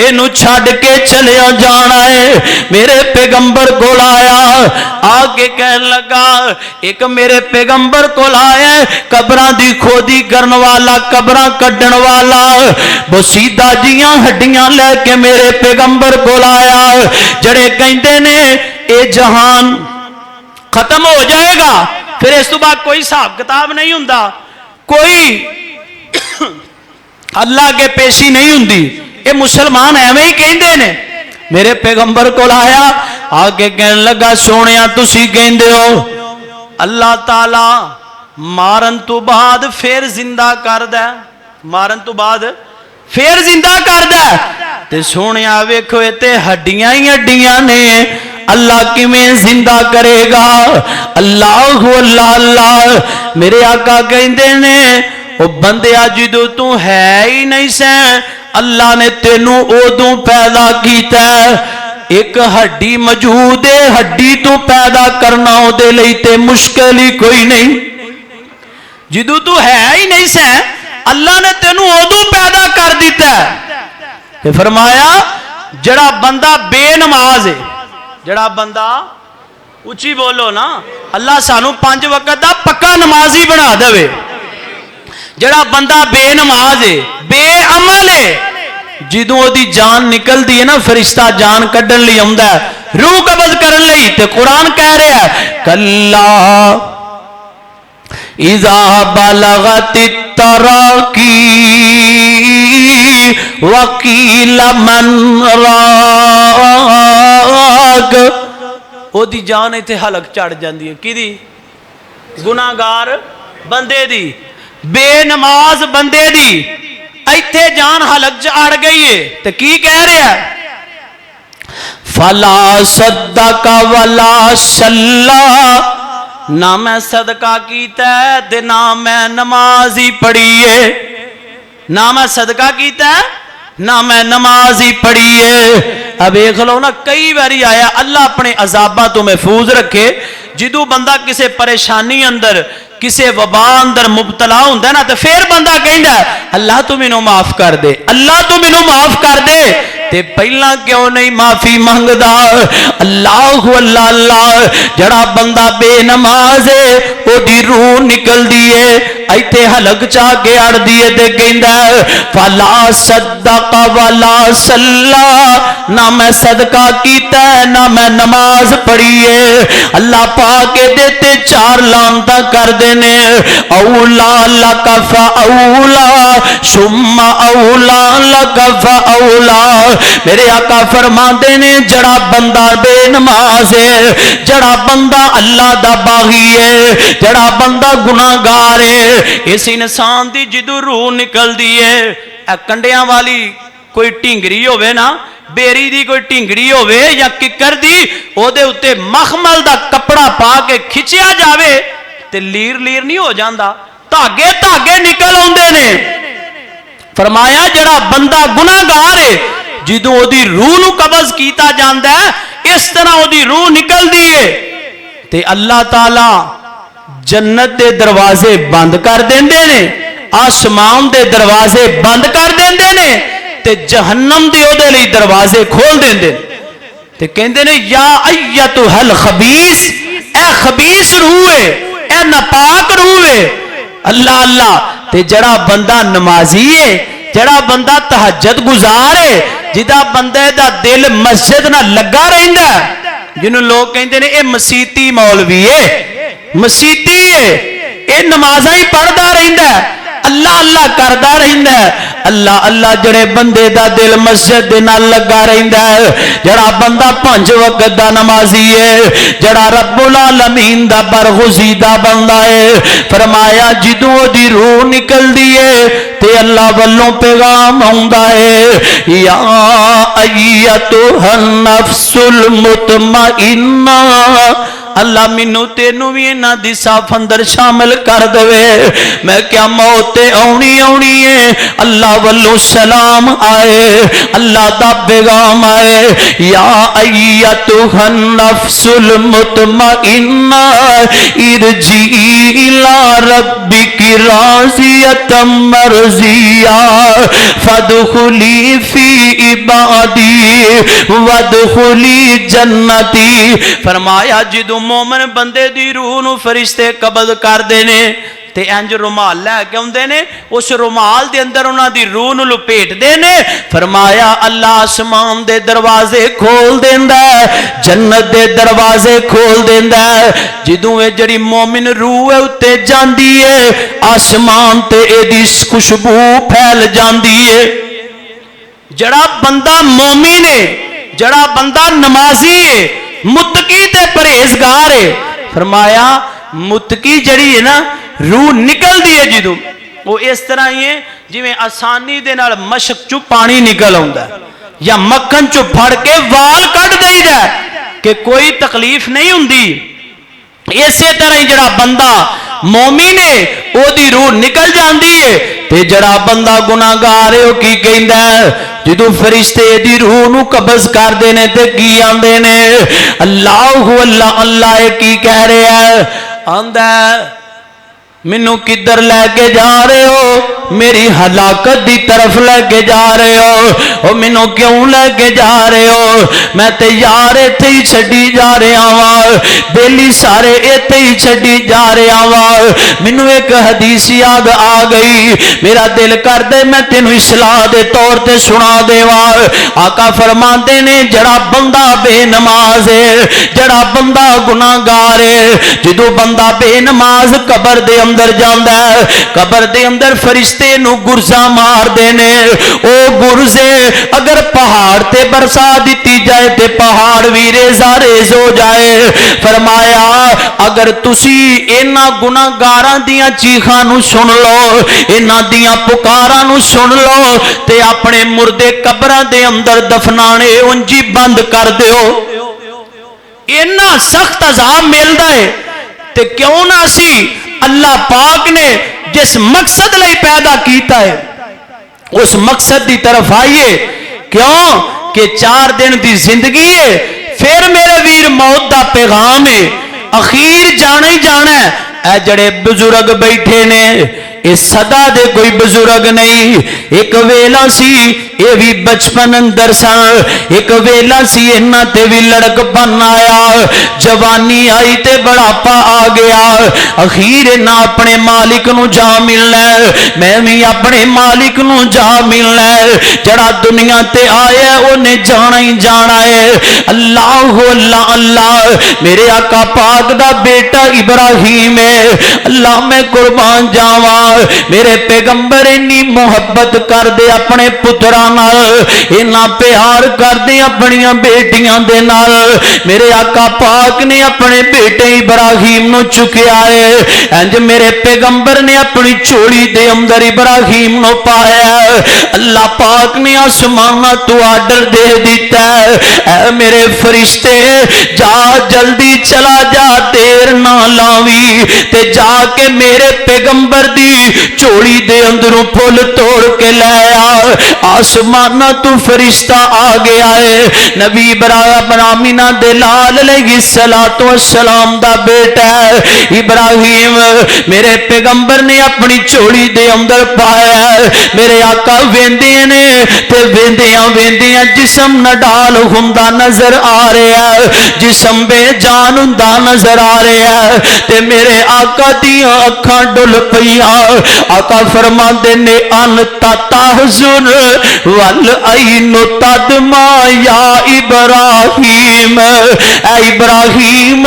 اینو چھڈ کے چلیا جانا ہے میرے پیغمبر کو آیا آگے کہن لگا ایک میرے پیغمبر کو آیا قبراں دی کھودی کرن والا قبراں کڈن والا بسیدہ جیاں ہڈیاں لے کے میرے پیغمبر کو آیا جڑے کہندے نے اے جہان ختم ہو جائے گا پھر اس تو بعد کوئی حساب کتاب نہیں ہوندا کوئی اللہ کے پیشی نہیں ہوندی یہ مسلمان ایویں ہی کہندے نے میرے پیغمبر کو آیا آگے کہنے لگا سونیا تسی کہندے ہو اللہ تعالی مارن تو بعد پھر زندہ کردہ مارن تو بعد پھر زندہ کردہ تے سونیا ویکھو تے ہڈیاں ہی ہڈیاں نے اللہ کیویں زندہ کرے گا اللہ اللہ اللہ میرے آقا کہندے نے وہ بندیا جدو تو ہے ہی نہیں سیں اللہ نے تینوں ادوں پیدا کیتا ہے ایک ہڈی موجود ہے ہڈی تو پیدا کرنا او دے لئی تے مشکل ہی کوئی نہیں جدو تو ہے ہی نہیں سیں اللہ نے تینوں ادوں پیدا کر دیتا ہے کہ فرمایا جڑا بندہ بے نماز ہے جڑا بندہ اچھی بولو نا اللہ سانو 5 وقت دا پکا نمازی بنا دے جڑا بندہ بے نماز ہے بے عمل ہے جدوں دی جان نکل دی ہے نا فرشتہ جان کڈن لئی آندا ہے روح قبض کرن لئی تے قرآن کہہ رہا ہے کلا اذا بلغت التراقی وقیل من راق او دی جان ایتھے حلق چڑھ جاندی ہے کی دی گناہگار بندے دی بے نماز بندے دی ایتھے جان حلق چڑھ گئی ہے تو کی کہہ رہا ہے فلا صدق ولا صلی نہ میں صدقہ کیتا ہے تے نہ میں نماز ہی پڑھی ہے نہ میں صدقہ کیتا ہے نہ میں نماز ہی پڑھی ہے اب ایک لو نا کئی باری آیا اللہ اپنے عذابہ تو محفوظ رکھے جدو بندہ کسے پریشانی اندر کسے وبا اندر مبتلا ہوندہ نا تو پھر بندہ کہندہ ہے اللہ تو منو معاف کر دے اللہ تو منو معاف کر دے تے پہلا کیوں نہیں معافی مانگدا اللہ اللہ اللہ جڑا بندہ بے نماز ہے او دی روح نکل دیئے ایتے حلق چاہ کے اڑ دیئے تے کہندہ ہے فلا صدق ولا صلی نہ میں صدقہ کیتا ہے نہ میں نماز پڑھی ہے اللہ پاکے دیتے 4 لعنتاں کر دینے اولا لک فاولا ثم اولا لک فاولا میرے آقا فرماندے نے جڑا بندہ بے نماز ہے جڑا بندہ اللہ دا باغی ہے جڑا بندہ گناہگار ہے اس انسان دی جدو روح نکل دی ہے اے کنڈیاں والی کوئی ٹینگری ہوئے نا بیری دی کوئی ٹینگری ہوئے یا ککر دی او دے اتے مخمل دا کپڑا پا کے کھچیا جاوے تے لیر لیر نہیں ہو جاندہ تاگے تاگے نکل ہوندے نے فرمایا جڑا بندہ گناہگار ہے جدو او دی روح نو قبض کیتا جاندہ ہے اس طرح او دی روح نکل دیئے تے اللہ تعالی جنت دے دروازے بند کر دیندے نے آسمان دے دروازے بند کر دیندے نے تے جہنم دے او دے لئی دروازے کھول دیندے تے کہندے نے یا ایتھا الخبیث اے خبیث روح ہے اے ناپاک روح ہے اللہ اللہ تے جڑا بندہ نمازی ہے جڑا بندہ تہجد گزار ہے جدا بندے دا دل مسجد نہ لگا رہندا جنہوں لوگ کہندے نے اے مسیتی مولوی ہے مسیتی ہے اے نمازاں ہی پڑھدا رہندا اللہ اللہ کردا رہندا ہے اللہ اللہ جڑے بندے دا دل مسجد دے نال لگا رہندا ہے جڑا بندہ 5 وقت دا نمازی ہے جڑا رب العالمین دا برگزیدہ بندہ ہے فرمایا جدوں دی روح نکل دی ہے تے اللہ والوں پیغام آندا ہے یا ایتھا النفس المطمئنہ اللہ مینوں تینوں بھی انہاں دی صاف اندر شامل کر دے میں کیا موت آنی ہے اللہ والوں سلام آئے اللہ دا پیغام آئے یا ایتھا النفس المطمئنہ ارجعی الی ربک راضیۃ مرضیہ فادخلی فی عبادی وادخلی جنتی فرمایا جدوں مومن بندے دی روح نو فرشتے قبض کر دینے تے انج رومال لے کے اوندے نے اس رومال دے اندر انہاں دی روح نو لپیٹ دینے فرمایا اللہ آسمان دے دروازے کھول دیندا ہے جنت دے دروازے کھول دیندا ہے جدوں اے جڑی مومن روح ہے اُتے جاندی ہے آسمان تے اے دی خوشبو پھیل جاندی ہے جڑا بندہ مومن ہے جڑا بندہ نمازی ہے متقی تے پرہیزگار ہے فرمایا متقی جڑی ہے نا روح نکل دی ہے جدوں وہ اس طرح ہی ہے جویں آسانی دے نال مشک چوں پانی نکل آوندا ہے یا مکھن چوں پھڑ کے وال کٹ دئی دا کہ کوئی تکلیف نہیں ہوندی اسی طرح ہی جڑا بندہ مومن ہے او دی روح نکل جاندی ہے تے جڑا بندہ گناہگار ہے او کی کہندا ہے جدوں فرشتے دی روح نو قبض کر دینے تے کی آندے نے اللہ اللہ اللہ کی کہہ رہا ہے آندا مینوں کدھر لے کے جا رہے ہو میری ہلاکت دی طرف لے کے جا رہے ہو او مینوں کیوں لے کے جا رہے ہو میں تے یار ایتھے ہی چھڈی جا رہا واں بیلی سارے ایتھے ہی چھڈی جا رہا واں مینوں ایک حدیث یاد آ گئی میرا دل کر دے میں تینوں اصلاح دے طور تے سنا دیواں آقا فرماندے نے جڑا بندہ بے نماز ہے جڑا بندہ گناہگار ہے جدوں بندہ بے نماز قبر دے اندر جاندا ہے قبر دے اندر فرشتے نو گرزاں مار دینے او گرزے اگر پہاڑ تے برسا دیتی جائے تے پہاڑ بھی ریزہ ریز ہو جائے فرمایا اگر تسی انہاں گناہگاراں دیاں چیخاں نو سن لو انہاں دیاں پکاراں نو سن لو تے اپنے مردے قبراں دے اندر دفنانے انجی بند کر دیو انہاں سخت عذاب ملدا ہے تے کیوں نہ اسی اللہ پاک نے جس مقصد لئی پیدا کیتا ہے اس مقصد دی طرف آئیے کیوں کہ 4 دن دی زندگی ہے پھر میرے ویر موت دا پیغام ہے اخیر جانا ہی جانا ہے اے جڑے بزرگ بیٹھے نے اس صدا دے کوئی بزرگ نہیں ایک ویلا سی اے بھی بچپن اندر سن ایک ویلا سی انہاں تے بھی لڑک بن آیا جوانی آئی تے بڑھاپا آ گیا اخیر انہاں اپنے مالک نو جا ملنا میں بھی اپنے مالک نو جا ملنا جڑا دنیا تے آیا انہیں جانا ہی جانا ہے اللہ اللہ اللہ میرے آقا پاک دا بیٹا ابراہیم ہے اللہ میں قربان جاواں میرے پیغمبر انی محبت کر دے اپنے پتراں نال اینا پیار کر دے اپنی بیٹیاں دے نال میرے آقا پاک نے اپنے بیٹے ابراہیم نو چکیا ہے انج میرے پیغمبر نے اپنی چوڑی دے اندر ابراہیم نو پایا اللہ پاک نے آسمان تو آرڈر دے دیتا ہے اے میرے فرشتے جا جلدی چلا جا دیر نہ لاوی تے جا کے میرے پیغمبر دی چوڑی دے اندروں پھول توڑ کے لیا آسمان تو فرشتہ آ گیا ہے نبی ابراہیم آمینہ دلال علیہ السلام دا بیٹا ہے ابراہیم میرے پیغمبر نے اپنی چوڑی دے اندر پایا میرے آقا ویندے نے تے ویندیاں جسم نڈال ہوندا نظر آ رہا ہے جسم بے جان ہوندا نظر آ رہا ہے تے میرے آقا دیاں اکھاں ڈل پئیاں آقا فرماندے نے انتا تحزن والعین تدمع یا ابراہیم اے ابراہیم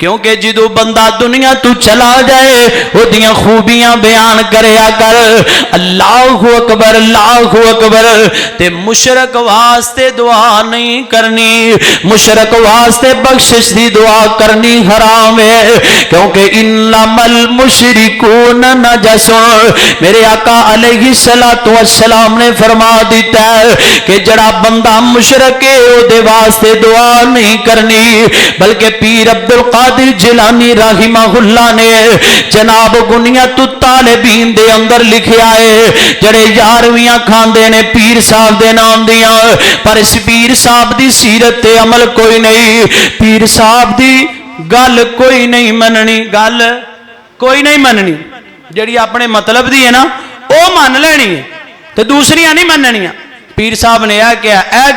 کیونکہ جدو بندہ دنیا تو چلا جائے اودیاں خوبیاں بیان کریا کر اللہ اکبر اللہ اکبر تے مشرک واسطے دعا نہیں کرنی مشرک واسطے بخشش دی دعا کرنی حرام ہے کیونکہ انما المشرکون نجس میرے آقا علیہ السلام نے فرما دیتا ہے کہ جڑا بندہ مشرک ہے او دے واسطے دعا نہیں کرنی بلکہ پیر عبد القادر جیلانی رحمہ اللہ نے جناب گنیت الطالبین دے اندر لکھیا ہے جڑے 11ویں کھاندے نے پیر صاحب دے نام دیاں پر اس پیر صاحب دی سیرت تے عمل کوئی نہیں پیر صاحب دی گل کوئی نہیں مننی گل کوئی نہیں مننی جڑی اپنے مطلب دی ہے نا او من لینی ہے تے دوسریاں نہیں مننیاں پیر صاحب نے اے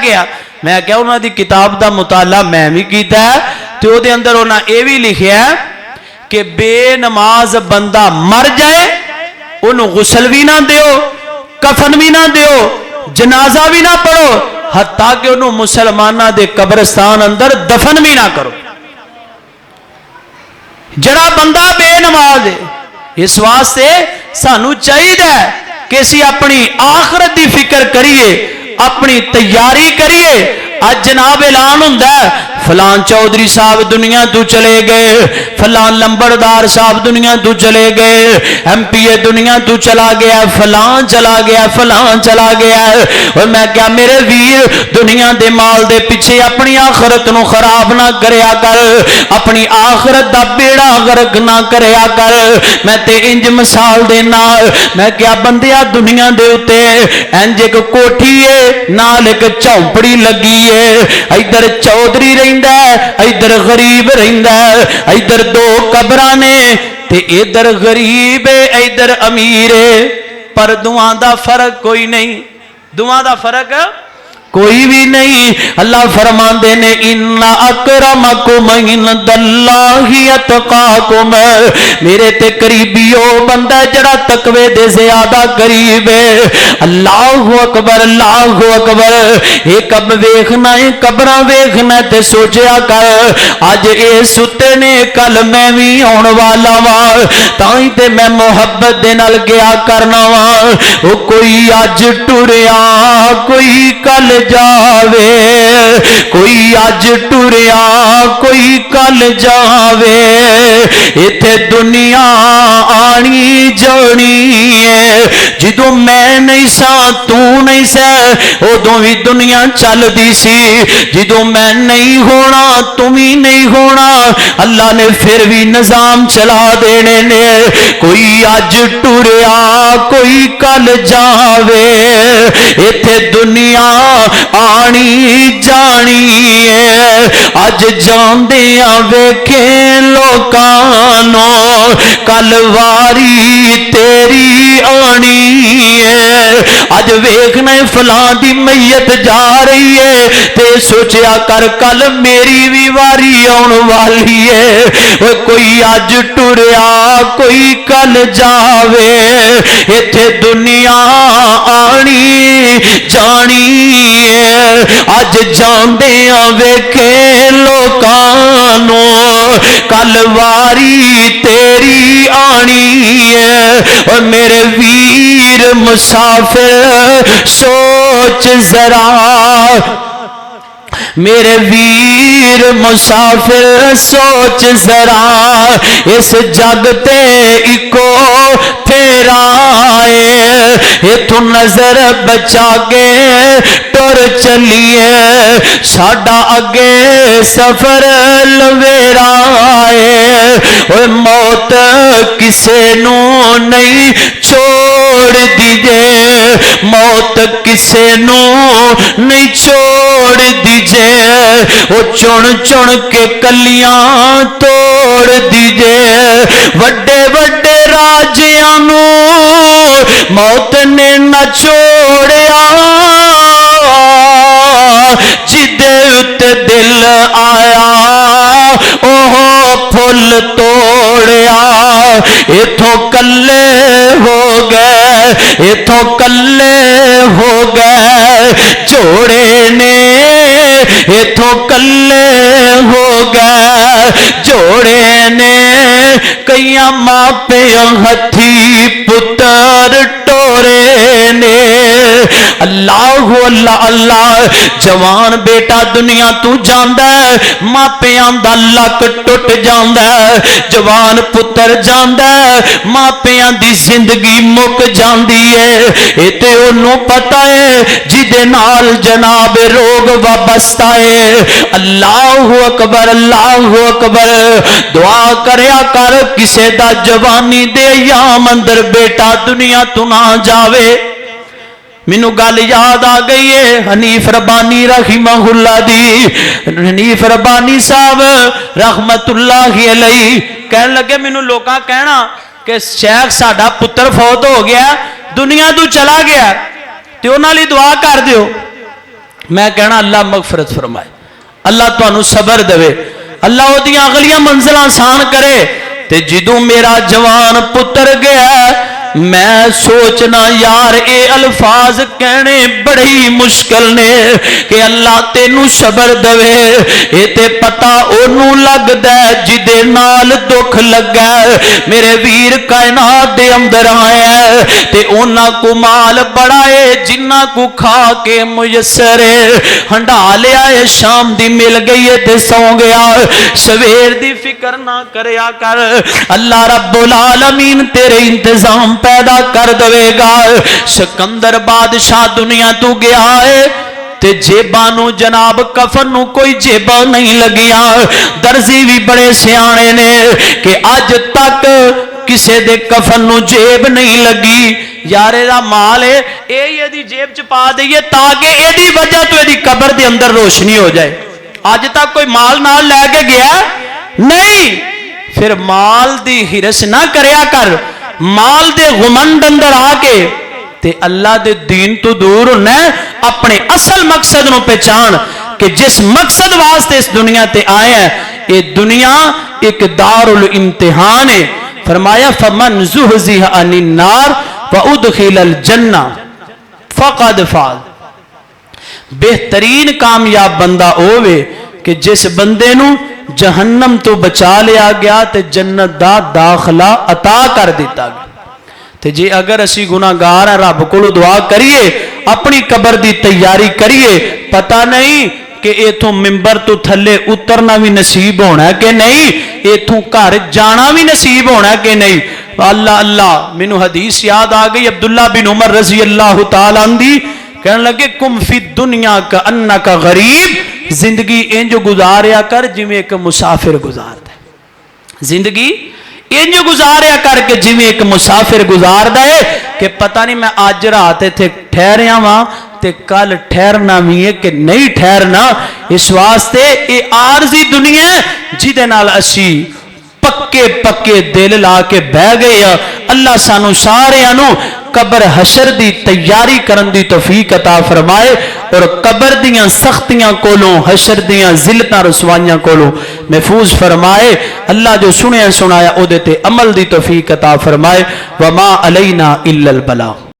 کیا میں کیا انہاں دی کتاب دا مطالعہ میں بھی کیتا ہے تے او دے اندر انہاں اے بھی لکھیا ہے کہ بے نماز بندہ مر جائے انہوں غسل بھی نہ دیو کفن بھی نہ دیو جنازہ بھی نہ پڑھو حتیٰ کہ انہوں مسلمانہ دے قبرستان اندر دفن بھی نہ کرو جڑا بندہ بے نماز ہے اس واسطے سانو چاہیے کہ اسی اپنی آخرت دی فکر کریے اپنی تیاری کریے آج جناب اعلان ہوندا ہے فلان چودھری صاحب دنیا تو چلے گئے فلان لمبردار صاحب دنیا تو چلے گئے ایم پی اے دنیا تو چلا گیا فلان چلا گیا فلان چلا گیا اور میں کیا میرے ویر دنیا دے مال دے پیچھے اپنی آخرت نو خراب نہ کریا کر اپنی آخرت دا بیڑا غرق نہ کریا کر میں تے انج مثال دینا میں کیا بندیا دنیا دے اتے انج ایک کوٹھی ہے نال ایک چوپڑی لگی ہے ادھر چودھری رہندا ہے ادھر غریب رہندا ہے ادھر دو قبراں نے تے ادھر غریب ہے ادھر امیر ہے پر دعاں دا فرق کوئی نہیں دعاں دا فرق کوئی بھی نہیں اللہ فرماندے نے ان اکرمکم عند اللہ اتقاکم میرے تے قریبیو بندہ جڑا تقوی دے زیادہ قریب ہے اللہ اکبر اللہ اکبر اے کب ویکھنا ہے قبراں ویکھنا تے سوچیا کر اج اے ستے نے کل میں بھی آن والا وا تائیں تے میں محبت دے نال گیا کرنا وا او کوئی اج ٹریا کوئی کل جاوے کوئی اج ٹریا کوئی کل جاوے ایتھے دنیا آنی جانی ہے جدوں میں نہیں سا تو نہیں سا ادوں بھی دنیا چل دی سی جدوں میں نہیں ہونا تم ہی نہیں ہونا اللہ نے پھر بھی نظام چلا دینے نے کوئی اج ٹریا کوئی کل جاوے ایتھے دنیا آنی جانی ہے اج جاندیاں ویکھیں لوکانو کل واری تیری آنی ہے اج ویکھنا فلاں دی میت جا رہی ہے تے سوچیا کر کل میری بھی واری آن والی ہے کوئی اج ٹریا کوئی کل جاوے ایتھے دنیا آنی جانی اج جاندیاں ویکھے لوکانو کل واری تیری آنی ہے اور میرے ویر مسافر سوچ ذرا میرے ویر مسافر سوچ ذرا اس جگ تے اکو پھیرا ہے اتھو نظر بچا کے ٹر چلیے ساڈا اگے سفر لویرا ہے اور موت کسے نو نہیں چھوڑ دیجے موت کسے نو نہیں چھوڑ دیجے وہ چن چن کے کلیاں توڑ دیجے وڈے وڈے راجیاں نو موت نے نہ چھوڑیا جدے اتے دل آیا اوہ پھل توڑیا اتھوں کلے ہو گئے اتھوں کلے ہو گئے جوڑے نے اتھوں کلے ہو گئے جوڑے نے کئی ماپیاں ہتھی پتر ٹورے نے اللہ اللہ اللہ جوان بیٹا دنیا تو جاندا ہے ماپیاں دا لک ٹوٹ جاندا ہے جوان پتر جاندا ہے ماپیاں دی زندگی مک جاندی ہے اے تے اونوں پتہ ہے جدے نال جناب روگ وابستہ ہے اللہ اکبر اللہ اکبر دعا کریا کر کسے دا جوانی دے یام اندر بیٹا دنیا تو نہ جاوے مینو گل یاد آ گئی ہے حنیف ربانی رحمہ اللہ دی حنیف ربانی صاحب رحمت اللہ علیہ کہن لگے مینو لوکاں کہنا کہ شیخ ساڈا پتر فوت ہو گیا دنیا تو چلا گیا تے انہاں لئی دعا کر دیو میں کہنا اللہ مغفرت فرمائے اللہ تانوں صبر دے اللہ او دیاں اگلیاں منزلاں آسان کرے تے جدوں میرا جوان پتر گیا میں سوچنا یار اے الفاظ کہنے بڑی مشکل نے کہ اللہ تینوں صبر دے اے تے پتہ اونوں لگدا ہے جدے نال دکھ لگا میرے ویر کائنات دے اندر آیا تے انہاں کو مال بڑا ہے جنہاں کو کھا کے میسر ہنڈا لیا ہے شام دی مل گئی ہے تے سو گیا سویر دی فکر نہ کریا کر اللہ رب العالمین تیرے انتظام پیدا کر دوے گا سکندر بادشاہ دنیا تو گیا ہے تے جیبانو جناب کفن نو کوئی جیبا نہیں لگیا درزی بھی بڑے سیانے نے کہ آج تک کسے دے کفن نو جیب نہیں لگی یارے دا مال ہے اے یہ دی جیب چپا دئیے تاکہ اے دی وجہ تو اے دی قبر دے اندر روشنی ہو جائے آج تک کوئی مال نال لے کے گیا نہیں پھر مال دی ہرس نہ کریا کر مال دے غمنڈ اندر آ کے تے اللہ دے دین تو دور ہونا اپنے اصل مقصد نو پہچان کہ جس مقصد واسطے اس دنیا تے آئے ہیں یہ دنیا ایک دار الامتحان ہے فرمایا فمن زحزح عن النار وادخل الجنہ فقد فاز بہترین کامیاب بندہ ہوئے کہ جس بندے نو جہنم تو بچا لیا گیا تے جنت دا داخلہ عطا کر دیتا گیا تے جے اگر اسی گناہگار ہیں رب کو دعا کریے اپنی قبر دی تیاری کریے پتہ نہیں کہ ایتھوں ممبر تو تھلے اترنا بھی نصیب ہونا ہے کہ نہیں ایتھوں گھر جانا بھی نصیب ہونا ہے کہ نہیں اللہ اللہ مینوں حدیث یاد آ گئی عبداللہ بن عمر رضی اللہ تعالیٰ عنہ کہنے لگے کم فی الدنیا کا انکا غریب زندگی انجو گزاریا کر جویں ایک مسافر گزارتا ہے زندگی انجو گزاریا کر کے جویں ایک مسافر گزارتا ہے کہ پتہ نہیں میں آج رات تھے ٹھہریا وہاں تے کل ٹھہرنا بھی ہے کہ نہیں ٹھہرنا اس واسطے اے عارضی دنیا جدے نال اسی پکے پکے دل لا کے بہ گئے اللہ سانو سارے انو قبر حشر دی تیاری کرن دی توفیق عطا فرمائے اور قبر دیاں سختیاں کولوں حشر دیاں ذلتاں رسوائیاں کولوں محفوظ فرمائے اللہ جو سنیا سنایا او دے تے عمل دی توفیق عطا فرمائے وما علینا الا البلاغ